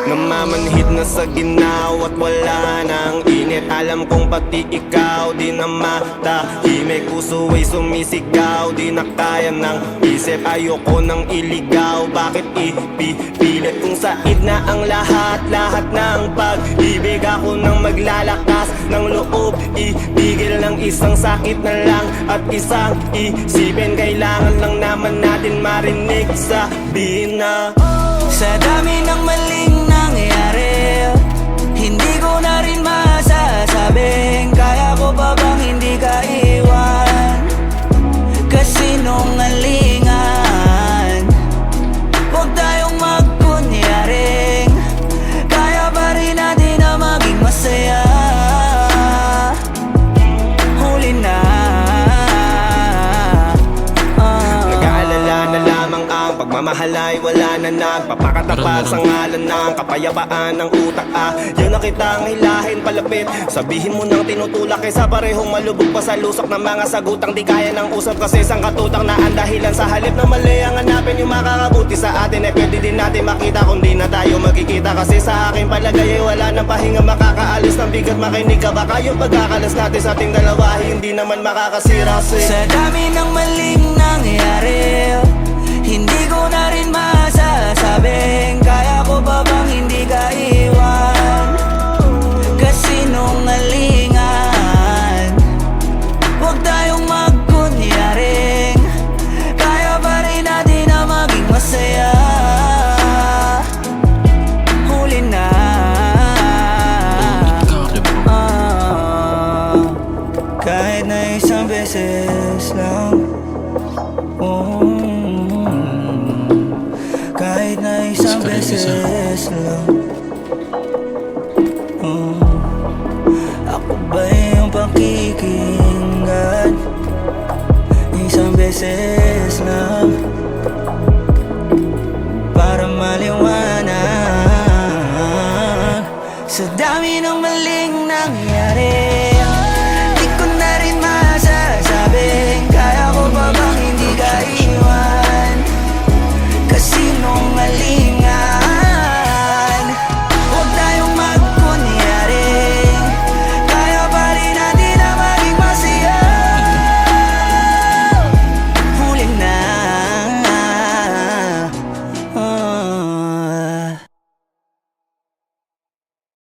Namamanhid na sa ginaw at wala nang init. Alam kong pati ikaw di na matahimik. Puso ay sumisigaw, di na kaya ng isip. Ayoko nang iligaw, bakit ipipilit? Kung said na ang lahat ng pag-ibig. Ako nang maglalakas ng loob, ibigil ng isang sakit na lang at isang isipin. Kailangan lang naman natin marinig, sabihin na sa dami ng maling nangyari, hindi ko na rin masasabing kaya ko pa bang hindi ka iwan. Kasinungalingan, huwag tayong magkunyaring kaya pa rin natin na maging masaya. Huli na, nag-aalala na lamang ang pagmamahal ay wala na nagpapakatapat sa ngalan ng kapayapaan ng utak. Yun na kitang hilahin palapit, sabihin mo nang tinutulak kaysa parehong malubog pa sa lusok ng mga sagutang di kaya ng usap. Kasi isang katutang na ang dahilan sa halip na mali ang hanapin yung makakabuti sa atin. Eh pwede din natin makita kung di na tayo magkikita. Kasi sa akin palagay ay wala nang pahinga makakaalis ng bigat. Makinig ka baka yung pagkakalas natin sa ating dalawa hindi naman makakasira. sa dami ng maling nangyari, hindi ko na rin masasabing kaya ko pa bang hindi ka iwan. Kasinungalingan, huwag tayong magkunyaring kaya pa rin natin na maging masaya. Huli na, kahit na isang beses lang. Kahit na isang beses lang. Ako ba yung pakikinggan? Isang beses lang para maliwanag. Sa dami ng maling nangyari,